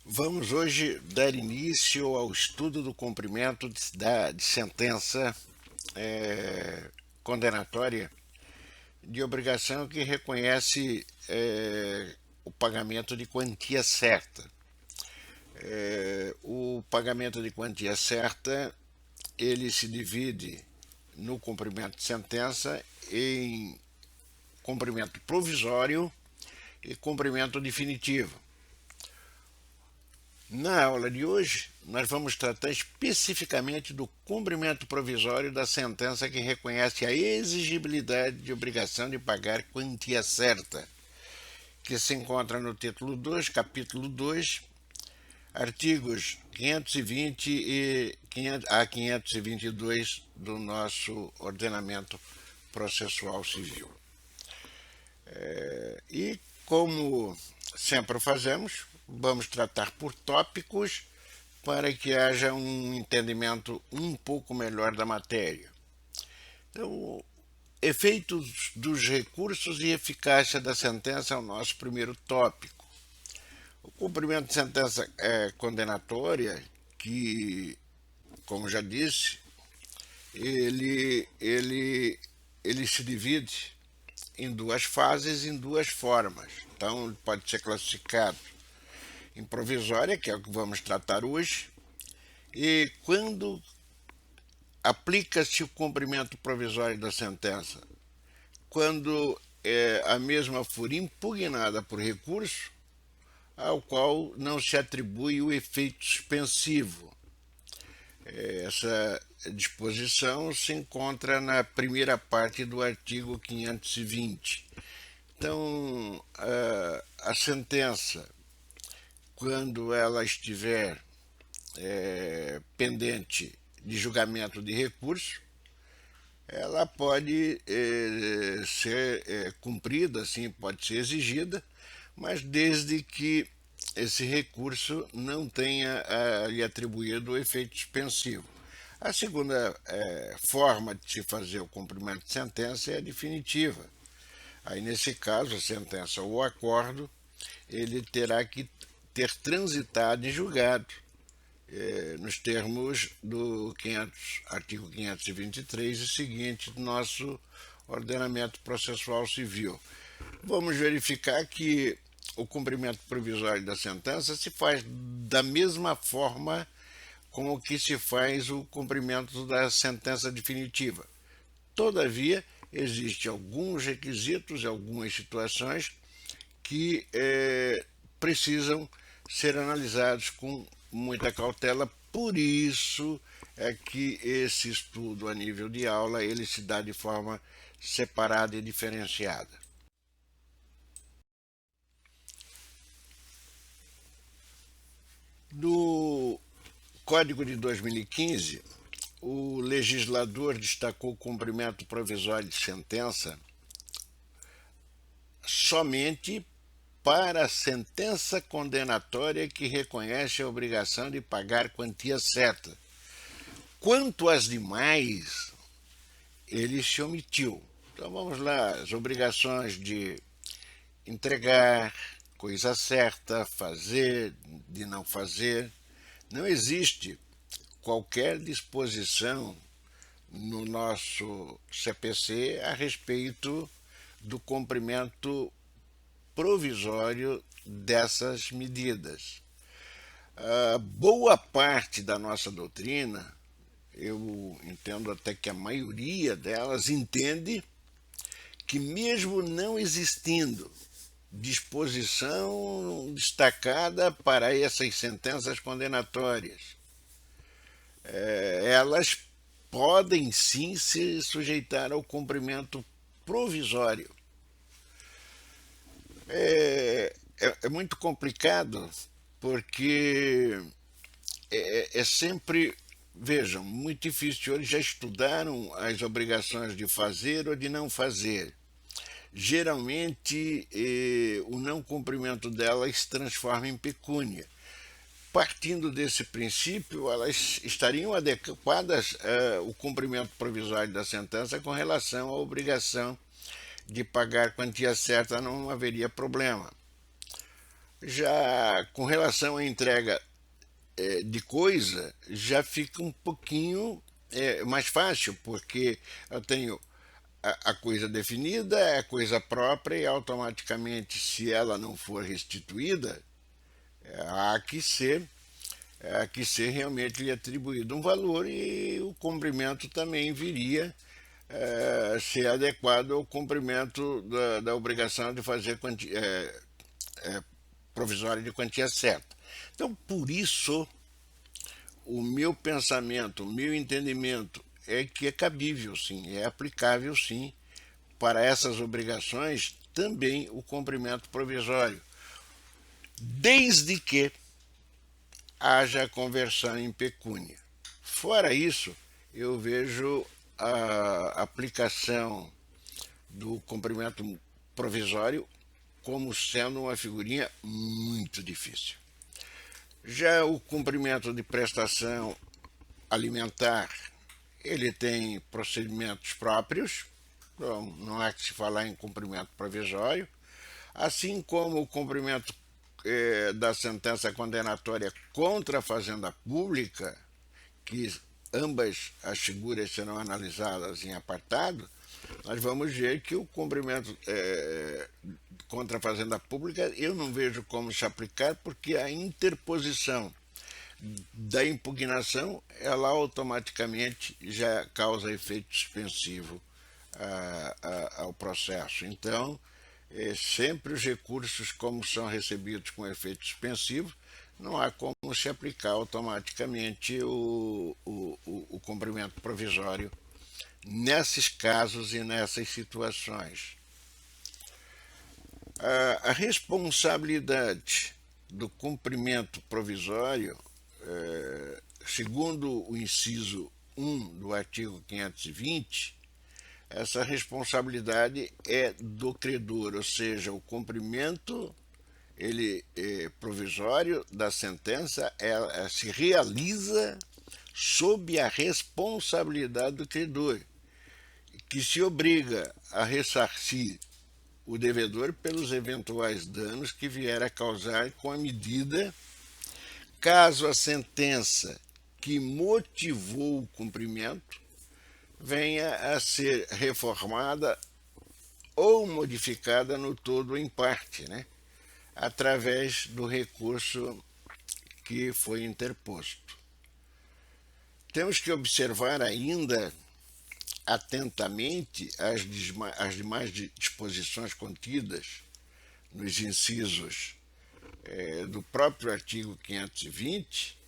Vamos hoje dar início ao estudo do cumprimento de sentença condenatória de obrigação que reconhece o pagamento de quantia certa. O pagamento de quantia certa ele se divide no cumprimento de sentença em cumprimento provisório e cumprimento definitivo. Na aula de hoje, nós vamos tratar especificamente do cumprimento provisório da sentença que reconhece a exigibilidade de obrigação de pagar quantia certa, que se encontra no título 2, capítulo 2, artigos 520 a 522 do nosso ordenamento processual civil. E como sempre fazemos, vamos tratar por tópicos para que haja um entendimento um pouco melhor da matéria. Então, efeitos dos recursos e eficácia da sentença é o nosso primeiro tópico. O cumprimento de sentença condenatória, que, como já disse, ele se divide em duas fases, em duas formas. Então, ele pode ser classificado em provisória, que é o que vamos tratar hoje, e quando aplica-se o cumprimento provisório da sentença, quando a mesma for impugnada por recurso, ao qual não se atribui o efeito suspensivo. Essa disposição se encontra na primeira parte do artigo 520. Então, a sentença, quando ela estiver pendente de julgamento de recurso, ela pode ser cumprida, assim, pode ser exigida, mas desde que esse recurso não tenha lhe atribuído o efeito suspensivo. A segunda forma de se fazer o cumprimento de sentença é a definitiva. Aí, nesse caso, a sentença ou o acordo, ele terá que ter transitado e julgado nos termos do artigo 523 e seguinte do nosso ordenamento processual civil. Vamos verificar que o cumprimento provisório da sentença se faz da mesma forma como que se faz o cumprimento da sentença definitiva. Todavia, existem alguns requisitos, algumas situações que precisam ser analisados com muita cautela. Por isso é que esse estudo a nível de aula ele se dá de forma separada e diferenciada. No Código de 2015, o legislador destacou o cumprimento provisório de sentença somente para a sentença condenatória que reconhece a obrigação de pagar quantia certa. Quanto às demais, ele se omitiu. Então vamos lá, as obrigações de entregar, coisa certa, fazer, de não fazer. Não existe qualquer disposição no nosso CPC a respeito do cumprimento provisório dessas medidas. Boa parte da nossa doutrina, eu entendo até que a maioria delas entende que mesmo não existindo disposição destacada para essas sentenças condenatórias, elas podem sim se sujeitar ao cumprimento provisório. É muito complicado porque é sempre, vejam, muito difícil. Os senhores já estudaram as obrigações de fazer ou de não fazer. Geralmente, o não cumprimento delas se transforma em pecúnia. Partindo desse princípio, elas estariam adequadas ao cumprimento provisório da sentença com relação à obrigação de pagar quantia certa, não haveria problema. Já com relação à entrega de coisa, já fica um pouquinho mais fácil, porque eu tenho a coisa definida, é a coisa própria, e automaticamente, se ela não for restituída, há que ser que ser realmente lhe atribuído um valor, e o cumprimento também viria a ser adequado ao cumprimento da obrigação de fazer provisória de quantia certa. Então, por isso, o meu pensamento, o meu entendimento é que é cabível, sim, é aplicável, sim, para essas obrigações também o cumprimento provisório, desde que haja conversão em pecúnia. Fora isso, eu vejo a aplicação do cumprimento provisório como sendo uma figurinha muito difícil. Já o cumprimento de prestação alimentar, ele tem procedimentos próprios, então não há que se falar em cumprimento provisório, assim como o cumprimento da sentença condenatória contra a fazenda pública, que ambas as figuras serão analisadas em apartado, nós vamos ver que o cumprimento contra a fazenda pública eu não vejo como se aplicar, porque a interposição da impugnação ela automaticamente já causa efeito suspensivo ao processo. Então, sempre os recursos, como são recebidos com efeito suspensivo, não há como se aplicar automaticamente o cumprimento provisório nesses casos e nessas situações. A responsabilidade do cumprimento provisório, segundo o inciso 1 do artigo 520, essa responsabilidade é do credor, ou seja, o cumprimento provisório da sentença se realiza sob a responsabilidade do credor, que se obriga a ressarcir o devedor pelos eventuais danos que vier a causar com a medida, caso a sentença que motivou o cumprimento venha a ser reformada ou modificada no todo ou em parte, né? Através do recurso que foi interposto. Temos que observar ainda atentamente as demais disposições contidas nos incisos do próprio artigo 520,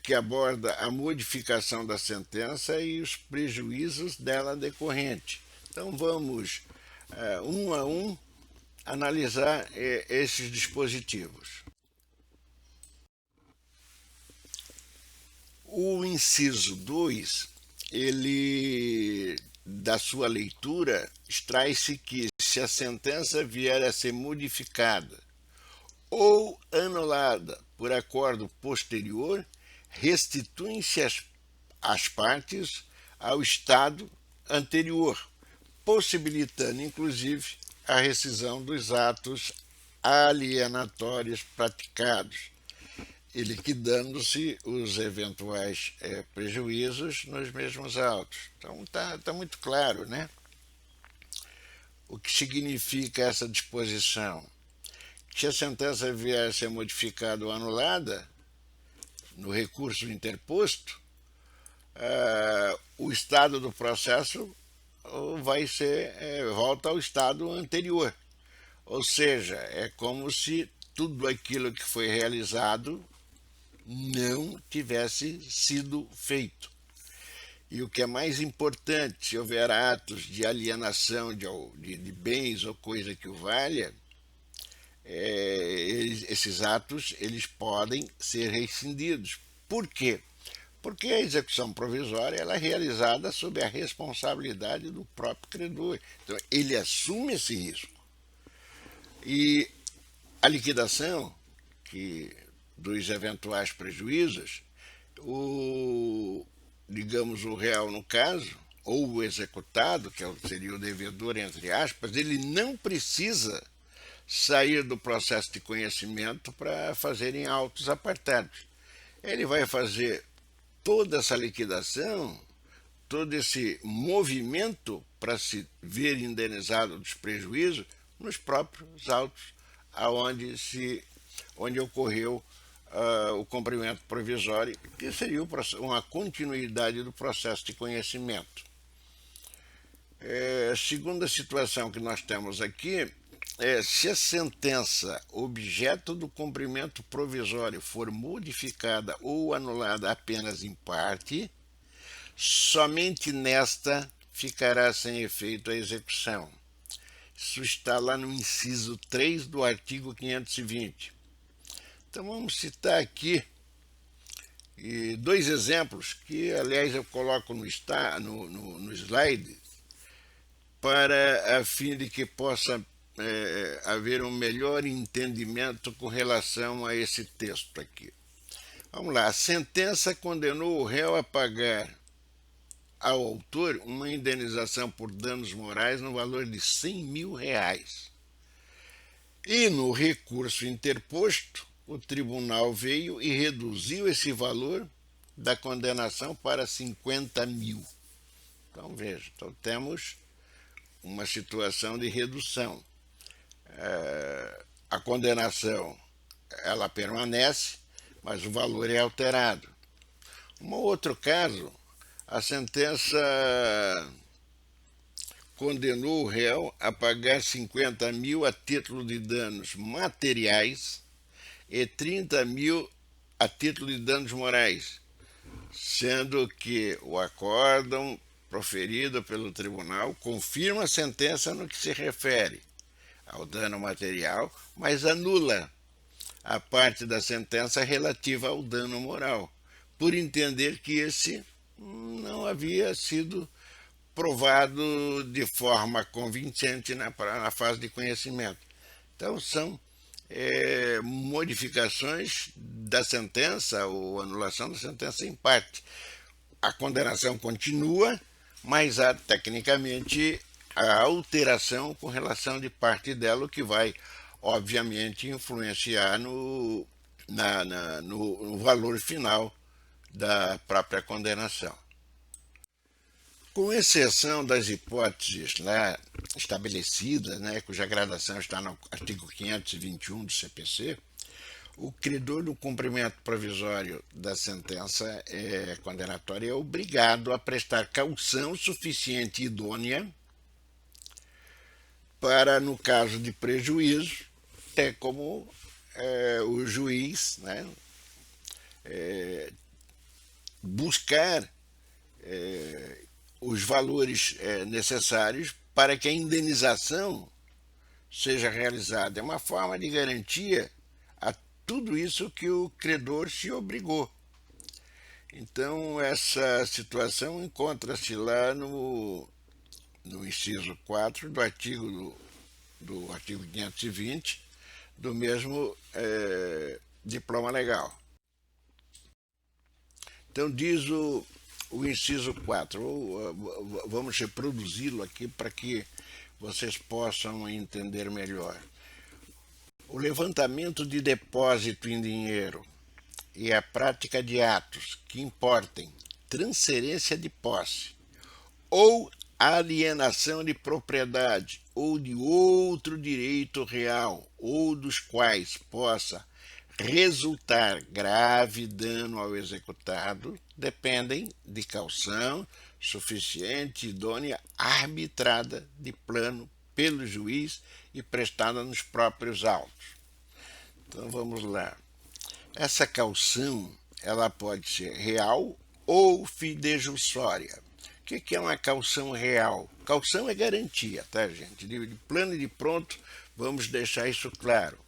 que aborda a modificação da sentença e os prejuízos dela decorrente. Então vamos, um a um, analisar esses dispositivos. O inciso 2, ele, da sua leitura, extrai-se que se a sentença vier a ser modificada ou anulada por acordo posterior, restituem-se as partes ao estado anterior, possibilitando inclusive a rescisão dos atos alienatórios praticados e liquidando-se os eventuais prejuízos nos mesmos autos. Então tá muito claro, né? O que significa essa disposição? Se a sentença vier a ser modificada ou anulada no recurso interposto, o estado do processo volta ao estado anterior. Ou seja, é como se tudo aquilo que foi realizado não tivesse sido feito. E o que é mais importante, se houver atos de alienação de bens ou coisa que o valha, esses atos eles podem ser rescindidos. Por quê? Porque a execução provisória ela é realizada sob a responsabilidade do próprio credor. Então, ele assume esse risco. E a liquidação dos eventuais prejuízos, digamos, o réu no caso, ou o executado, que seria o devedor, entre aspas, ele não precisa sair do processo de conhecimento para fazerem autos apartados. Ele vai fazer toda essa liquidação, todo esse movimento para se ver indenizado dos prejuízos nos próprios autos onde ocorreu o cumprimento provisório, que seria uma continuidade do processo de conhecimento. Segunda situação que nós temos aqui se a sentença objeto do cumprimento provisório for modificada ou anulada apenas em parte, somente nesta ficará sem efeito a execução. Isso está lá no inciso 3 do artigo 520. Então vamos citar aqui dois exemplos que, aliás, eu coloco no slide para a fim de que possa haver um melhor entendimento com relação a esse texto aqui. Vamos lá. A sentença condenou o réu a pagar ao autor uma indenização por danos morais no valor de R$100 mil. E no recurso interposto, o tribunal veio e reduziu esse valor da condenação para 50 mil. Então, veja, então temos uma situação de redução. A condenação ela permanece, mas o valor é alterado. Um outro caso, a sentença condenou o réu a pagar 50 mil a título de danos materiais e 30 mil a título de danos morais, sendo que o acórdão proferido pelo tribunal confirma a sentença no que se refere ao dano material, mas anula a parte da sentença relativa ao dano moral, por entender que esse não havia sido provado de forma convincente na fase de conhecimento. Então, são modificações da sentença ou anulação da sentença em parte. A condenação continua, mas há, tecnicamente, a alteração com relação de parte dela, o que vai, obviamente, influenciar no valor final da própria condenação. Com exceção das hipóteses lá estabelecidas, cuja gradação está no artigo 521 do CPC, o credor do cumprimento provisório da sentença condenatória é obrigado a prestar caução suficiente e idônea para, no caso de prejuízo, como o juiz buscar os valores necessários para que a indenização seja realizada. É uma forma de garantia a tudo isso que o credor se obrigou. Então, essa situação encontra-se lá no inciso 4 do artigo 520 do mesmo diploma legal. Então, diz o inciso 4, vamos reproduzi-lo aqui para que vocês possam entender melhor. O levantamento de depósito em dinheiro e a prática de atos que importem transferência de posse ou alienação de propriedade ou de outro direito real ou dos quais possa resultar grave dano ao executado dependem de caução suficiente, idônea, arbitrada de plano pelo juiz e prestada nos próprios autos. Então vamos lá. Essa caução ela pode ser real ou fidejussória. O que é uma caução real? Caução é garantia, tá, gente? De plano e de pronto, vamos deixar isso claro.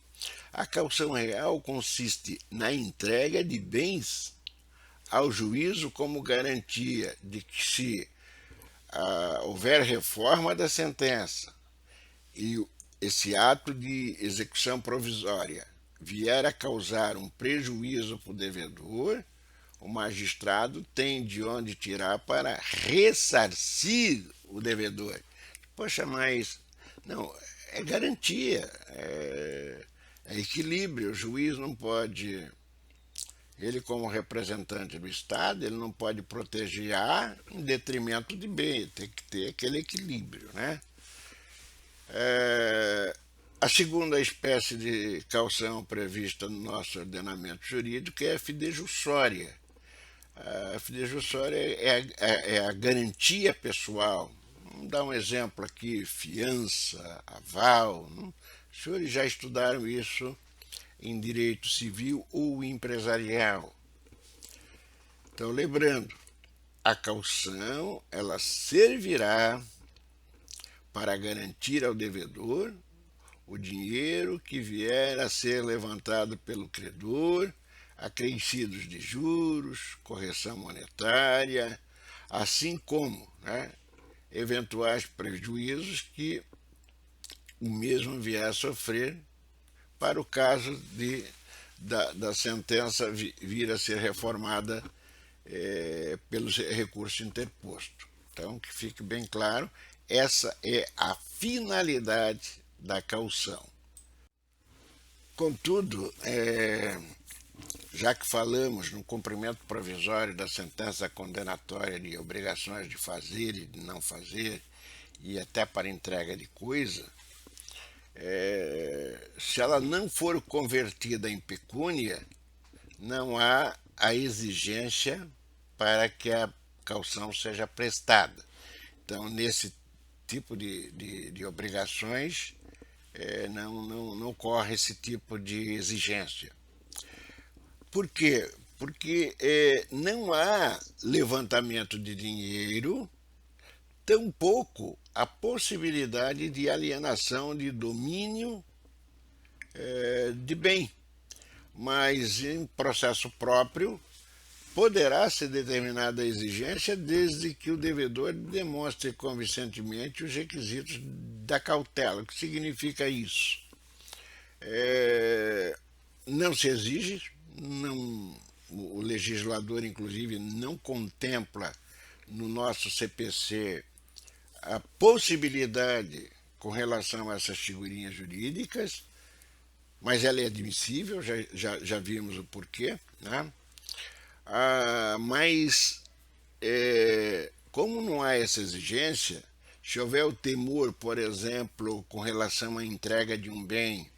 A caução real consiste na entrega de bens ao juízo como garantia de que, se houver reforma da sentença e esse ato de execução provisória vier a causar um prejuízo para o devedor, o magistrado tem de onde tirar para ressarcir o devedor. Poxa, mas não, é garantia, é equilíbrio. O juiz não pode, ele como representante do Estado, ele não pode proteger A em detrimento de B, tem que ter aquele equilíbrio, né? A segunda espécie de caução prevista no nosso ordenamento jurídico é a fidejussória. A fidejussória é a garantia pessoal. Vamos dar um exemplo aqui: fiança, aval. Os senhores já estudaram isso em direito civil ou empresarial. Então, lembrando, a caução ela servirá para garantir ao devedor o dinheiro que vier a ser levantado pelo credor, acrescidos de juros, correção monetária, assim como, né, eventuais prejuízos que o mesmo vier a sofrer para o caso da sentença vir a ser reformada pelo recurso interposto. Então, que fique bem claro, essa é a finalidade da caução. Contudo, já que falamos no cumprimento provisório da sentença condenatória de obrigações de fazer e de não fazer, e até para entrega de coisa, se ela não for convertida em pecúnia, não há a exigência para que a caução seja prestada. Então, nesse tipo de obrigações, não ocorre esse tipo de exigência. Por quê? Porque não há levantamento de dinheiro, tampouco a possibilidade de alienação de domínio de bem. Mas em processo próprio poderá ser determinada a exigência desde que o devedor demonstre convincentemente os requisitos da cautela. O que significa isso? Não se exige, o legislador, inclusive, não contempla no nosso CPC a possibilidade com relação a essas figurinhas jurídicas, mas ela é admissível, já vimos o porquê, né? Mas, como não há essa exigência, se houver o temor, por exemplo, com relação à entrega de um bem,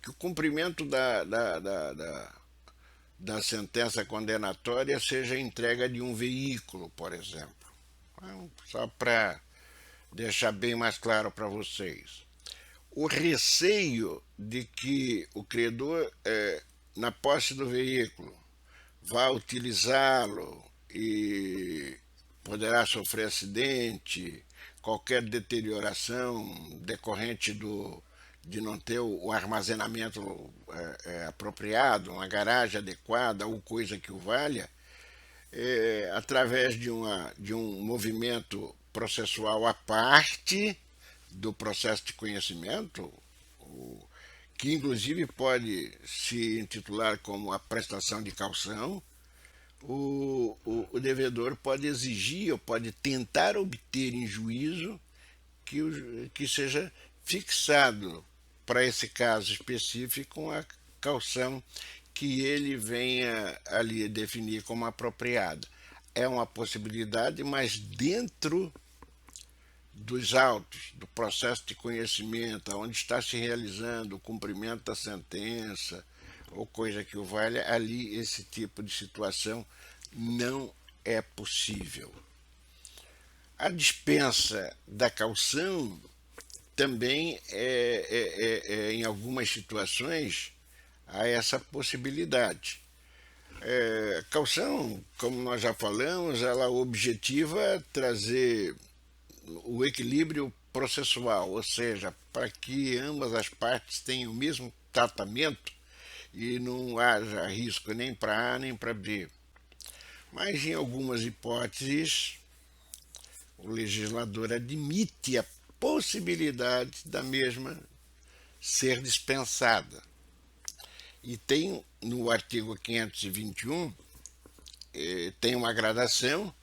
que o cumprimento da sentença condenatória seja a entrega de um veículo, por exemplo. Só para deixar bem mais claro para vocês. O receio de que o credor, na posse do veículo, vá utilizá-lo e poderá sofrer acidente, qualquer deterioração decorrente de não ter o armazenamento apropriado, uma garagem adequada ou coisa que o valha, através de um movimento processual à parte do processo de conhecimento, que inclusive pode se intitular como a prestação de caução, o devedor pode exigir ou pode tentar obter em juízo que seja fixado para esse caso específico a caução que ele venha ali definir como apropriada. É uma possibilidade, mas dentro dos autos, do processo de conhecimento, onde está se realizando o cumprimento da sentença ou coisa que o valha, ali esse tipo de situação não é possível. A dispensa da caução também em algumas situações há essa possibilidade. Caução, como nós já falamos, ela objetiva trazer o equilíbrio processual, ou seja, para que ambas as partes tenham o mesmo tratamento e não haja risco nem para A nem para B. Mas em algumas hipóteses, o legislador admite a possibilidade da mesma ser dispensada. E tem no artigo 521, tem uma gradação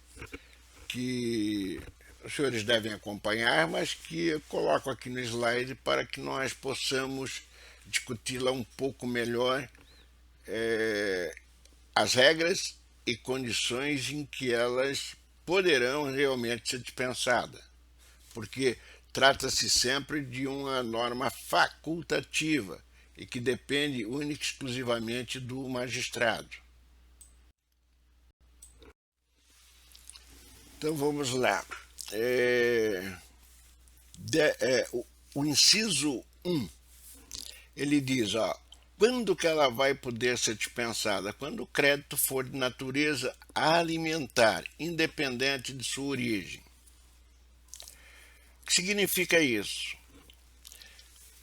que os senhores devem acompanhar, mas que eu coloco aqui no slide para que nós possamos discuti-la um pouco melhor, as regras e condições em que elas poderão realmente ser dispensadas, porque trata-se sempre de uma norma facultativa e que depende única e exclusivamente do magistrado. Então vamos lá. O inciso 1, ele diz, quando que ela vai poder ser dispensada? Quando o crédito for de natureza alimentar, independente de sua origem. O que significa isso?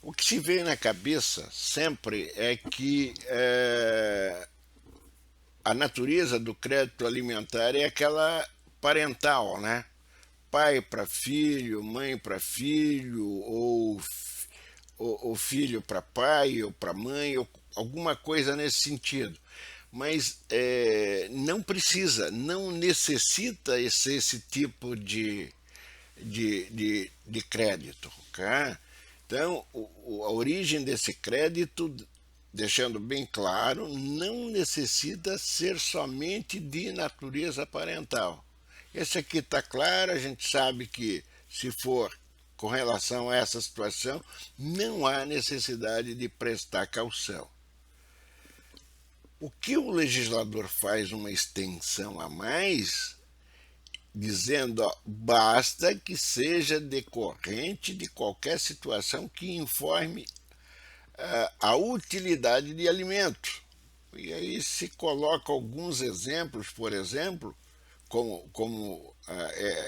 O que se vê na cabeça sempre é que a natureza do crédito alimentar é aquela parental, né? Pai para filho, mãe para filho, ou filho para pai, ou para mãe, ou alguma coisa nesse sentido. Mas não precisa, não necessita esse tipo de crédito. Okay? Então, a origem desse crédito, deixando bem claro, não necessita ser somente de natureza parental. Esse aqui está claro, a gente sabe que se for com relação a essa situação, não há necessidade de prestar caução. O que o legislador faz uma extensão a mais, dizendo, basta que seja decorrente de qualquer situação que informe a utilidade de alimento. E aí se coloca alguns exemplos, por exemplo, como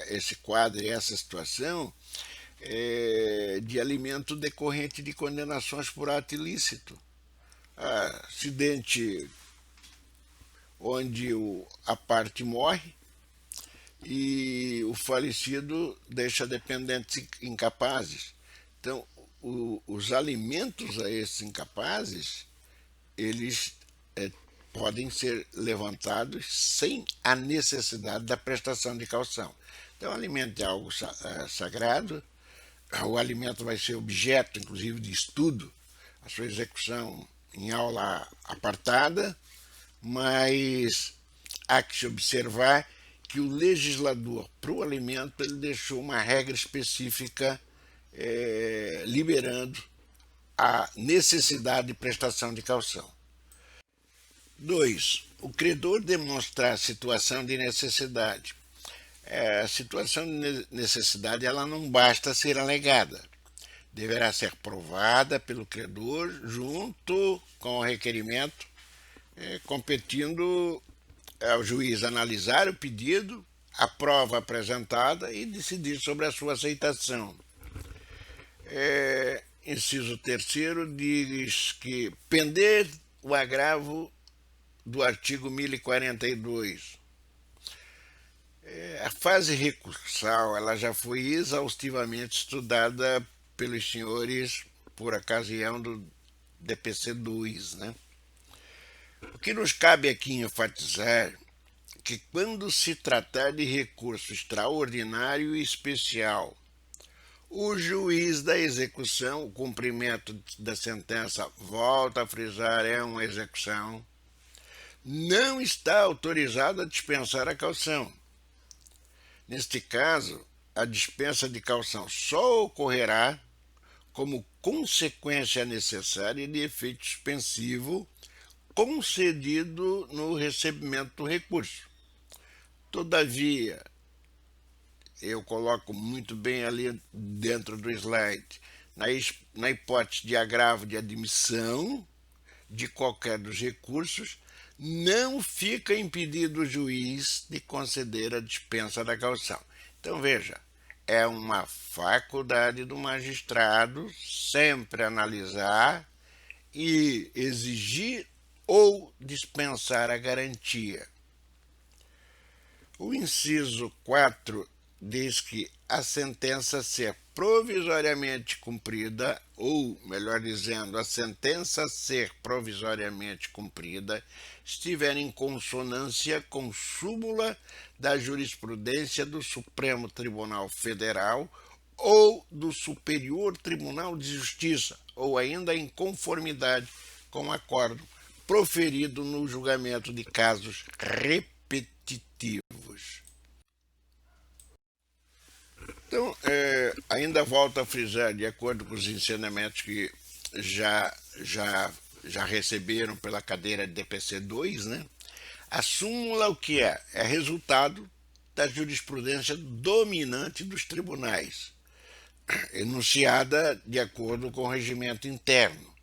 esse quadro e essa situação, de alimento decorrente de condenações por ato ilícito. Acidente onde a parte morre e o falecido deixa dependentes incapazes. Então, os alimentos a esses incapazes, eles podem ser levantados sem a necessidade da prestação de caução. Então, o alimento é algo sagrado, o alimento vai ser objeto, inclusive, de estudo, a sua execução em aula apartada, mas há que se observar que o legislador, para o alimento, ele deixou uma regra específica liberando a necessidade de prestação de caução. 2. O credor demonstrar situação de necessidade. A situação de necessidade ela não basta ser alegada. Deverá ser provada pelo credor junto com o requerimento, competindo ao juiz analisar o pedido, a prova apresentada e decidir sobre a sua aceitação. Inciso 3º diz que pender o agravo do artigo 1042. A fase recursal ela já foi exaustivamente estudada pelos senhores por ocasião do DPC-2, né? O que nos cabe aqui enfatizar que quando se tratar de recurso extraordinário e especial, o juiz da execução, o cumprimento da sentença, volta a frisar, é uma execução, não está autorizado a dispensar a caução. Neste caso, a dispensa de caução só ocorrerá como consequência necessária de efeito suspensivo concedido no recebimento do recurso. Todavia, eu coloco muito bem ali dentro do slide, na hipótese de agravo de admissão de qualquer dos recursos, não fica impedido o juiz de conceder a dispensa da caução. Então, veja, é uma faculdade do magistrado sempre analisar e exigir ou dispensar a garantia. O inciso 4 diz que a sentença ser provisoriamente cumprida, ou, melhor dizendo, a sentença ser provisoriamente cumprida, estiver em consonância com súmula da jurisprudência do Supremo Tribunal Federal ou do Superior Tribunal de Justiça, ou ainda em conformidade com acordo proferido no julgamento de casos repetitivos. Então, ainda volto a frisar, de acordo com os ensinamentos que já receberam pela cadeira de DPC-2, né? A súmula o que é? É resultado da jurisprudência dominante dos tribunais, enunciada de acordo com o regimento interno,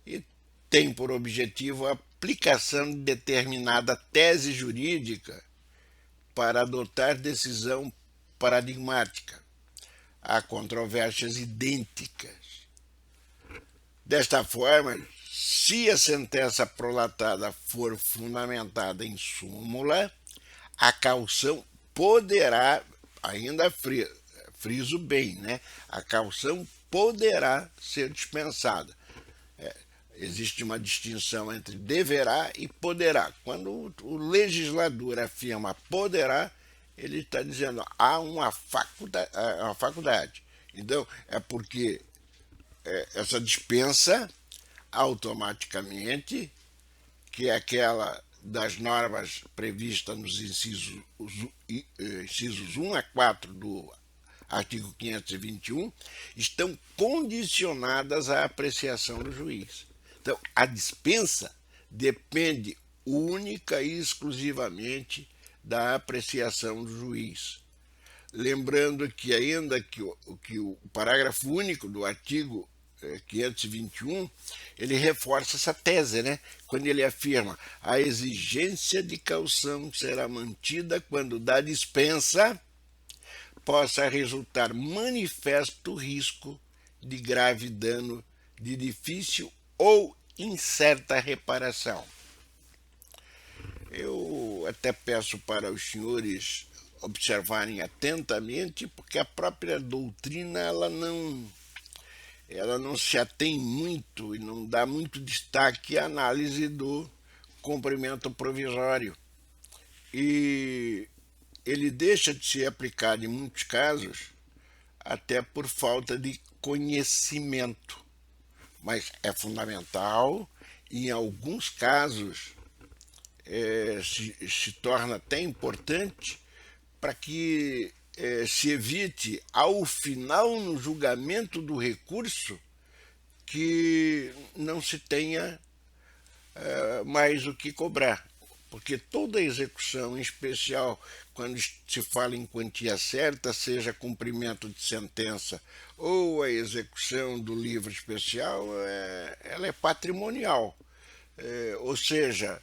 e tem por objetivo a aplicação de determinada tese jurídica para adotar decisão paradigmática a controvérsias idênticas. Desta forma, se a sentença prolatada for fundamentada em súmula, a caução poderá, ainda friso bem, né? A caução poderá ser dispensada. Existe uma distinção entre deverá e poderá. Quando o legislador afirma poderá, ele está dizendo há uma faculdade. Então, é porque essa dispensa automaticamente, que é aquela das normas previstas nos incisos 1 a 4 do artigo 521, estão condicionadas à apreciação do juiz. Então, a dispensa depende única e exclusivamente da apreciação do juiz. Lembrando que, ainda que o parágrafo único do artigo 521, ele reforça essa tese, né? Quando ele afirma: a exigência de caução será mantida quando da dispensa possa resultar manifesto risco de grave dano, de difícil ou incerta reparação. Eu até peço para os senhores observarem atentamente, porque a própria doutrina ela não se atém muito e não dá muito destaque à análise do cumprimento provisório. E ele deixa de ser aplicado em muitos casos até por falta de conhecimento. Mas é fundamental e, em alguns casos, se torna até importante para que se evite, ao final, no julgamento do recurso, que não se tenha mais o que cobrar. Porque toda execução, em especial quando se fala em quantia certa, seja cumprimento de sentença ou a execução do livro especial, ela é patrimonial. Ou seja,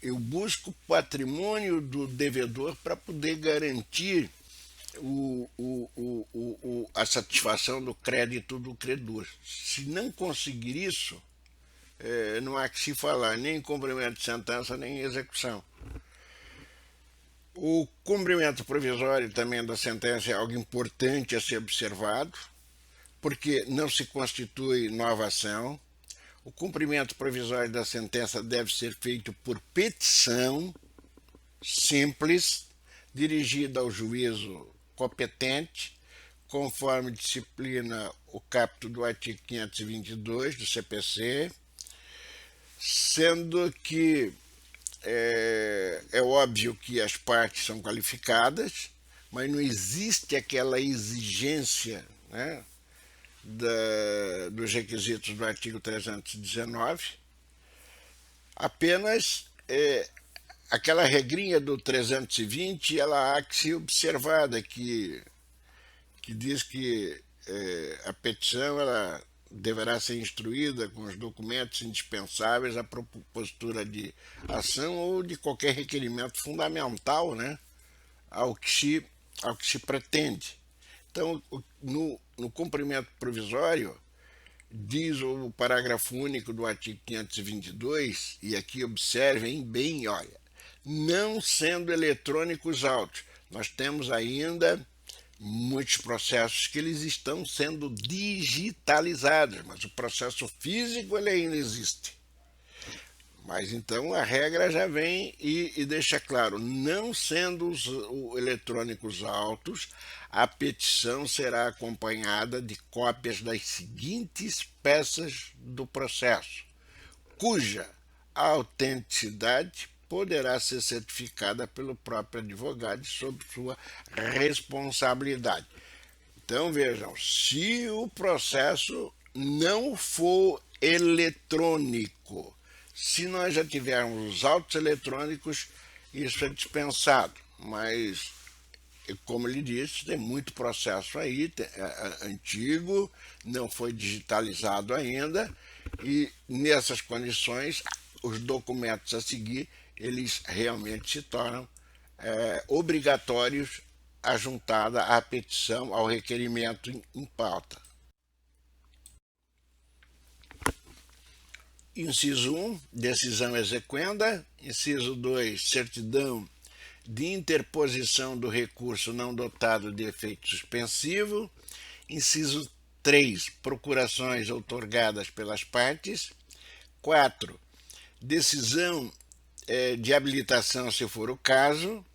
eu busco patrimônio do devedor para poder garantir a satisfação do crédito do credor. Se não conseguir isso, não há que se falar nem em cumprimento de sentença nem em execução. O cumprimento provisório também da sentença é algo importante a ser observado, porque não se constitui nova ação. O cumprimento provisório da sentença deve ser feito por petição simples, dirigida ao juízo competente, conforme disciplina o caput do artigo 522 do CPC, sendo que é óbvio que as partes são qualificadas, mas não existe aquela exigência, né, dos requisitos do artigo 319, apenas aquela regrinha do 320, ela há que ser observada, que diz que a petição ela deverá ser instruída com os documentos indispensáveis à propositura de ação ou de qualquer requerimento fundamental, né, ao que se pretende. Então, no cumprimento provisório, diz o parágrafo único do artigo 522, e aqui observem bem, olha, não sendo eletrônicos autos, Nós temos ainda muitos processos que eles estão sendo digitalizados, mas o processo físico ele ainda existe. Mas então a regra já vem e deixa claro, não sendo os eletrônicos autos, a petição será acompanhada de cópias das seguintes peças do processo, cuja autenticidade poderá ser certificada pelo próprio advogado sob sua responsabilidade. Então vejam, se o processo não for eletrônico, se nós já tivermos os autos eletrônicos, isso é dispensado, mas como ele disse, tem muito processo aí, antigo, não foi digitalizado ainda, e nessas condições, os documentos a seguir, eles realmente se tornam obrigatórios a juntada à petição, ao requerimento em pauta. Inciso 1, decisão exequenda. Inciso 2, certidão de interposição do recurso não dotado de efeito suspensivo. Inciso 3, procurações outorgadas pelas partes. 4, decisão de habilitação, se for o caso.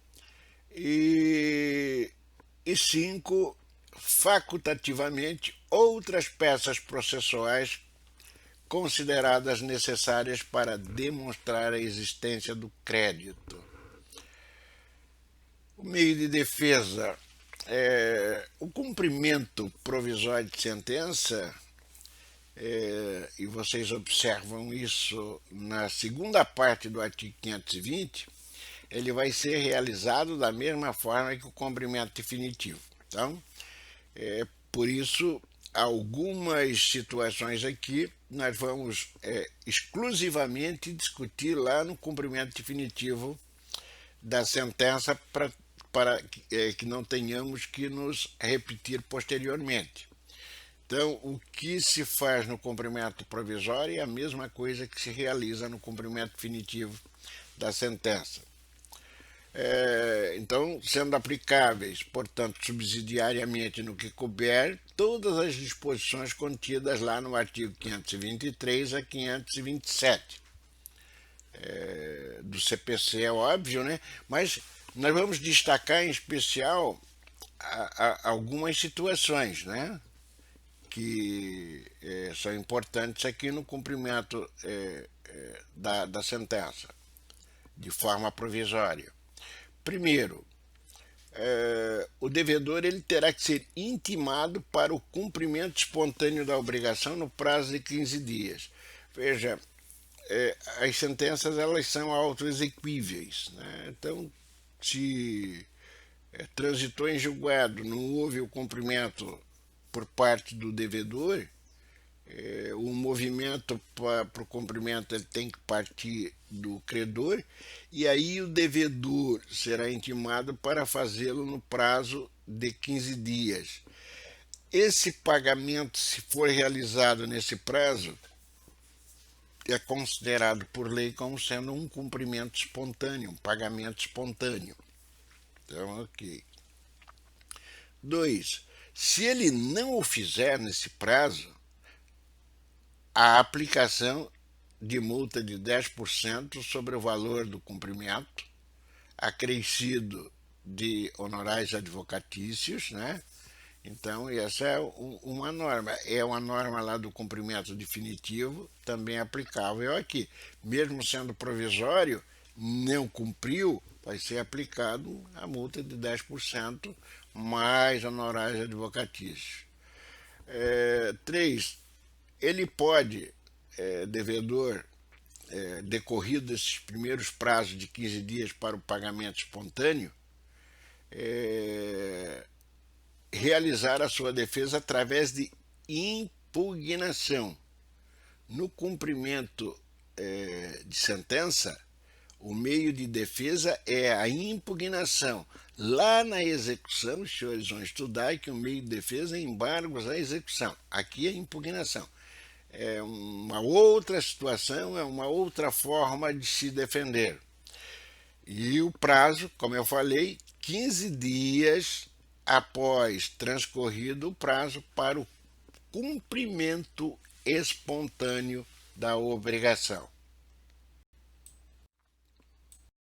E 5, facultativamente, outras peças processuais consideradas necessárias para demonstrar a existência do crédito. O meio de defesa, o cumprimento provisório de sentença, e vocês observam isso na segunda parte do artigo 520, ele vai ser realizado da mesma forma que o cumprimento definitivo. Então, por isso, algumas situações aqui nós vamos exclusivamente discutir lá no cumprimento definitivo da sentença para que não tenhamos que nos repetir posteriormente. Então, o que se faz no cumprimento provisório é a mesma coisa que se realiza no cumprimento definitivo da sentença. Então, sendo aplicáveis, portanto, subsidiariamente no que couber, todas as disposições contidas lá no artigo 523 a 527 do CPC, é óbvio, né? Mas nós vamos destacar em especial algumas situações, né? Que são importantes aqui no cumprimento da sentença, de forma provisória. Primeiro, o devedor ele terá que ser intimado para o cumprimento espontâneo da obrigação no prazo de 15 dias. Veja, as sentenças elas são autoexequíveis, né? Então, se transitou em julgado, não houve o cumprimento por parte do devedor, o movimento para o cumprimento ele tem que partir do credor, e aí o devedor será intimado para fazê-lo no prazo de 15 dias. Esse pagamento, se for realizado nesse prazo, é considerado por lei como sendo um cumprimento espontâneo, um pagamento espontâneo. Então, ok. 2. Se ele não o fizer nesse prazo, a aplicação de multa de 10% sobre o valor do cumprimento, acrescido de honorários advocatícios, né? Então, essa é uma norma. É uma norma lá do cumprimento definitivo, também aplicável aqui. Mesmo sendo provisório, não cumpriu, vai ser aplicado a multa de 10% mais honorários advocatícios. 3. Ele pode, devedor, decorrido esses primeiros prazos de 15 dias para o pagamento espontâneo, realizar a sua defesa através de impugnação. No cumprimento de sentença, o meio de defesa é a impugnação. Lá na execução, os senhores vão estudar que o meio de defesa é embargos à execução. Aqui é impugnação. É uma outra situação, é uma outra forma de se defender. E o prazo, como eu falei, 15 dias após transcorrido o prazo para o cumprimento espontâneo da obrigação.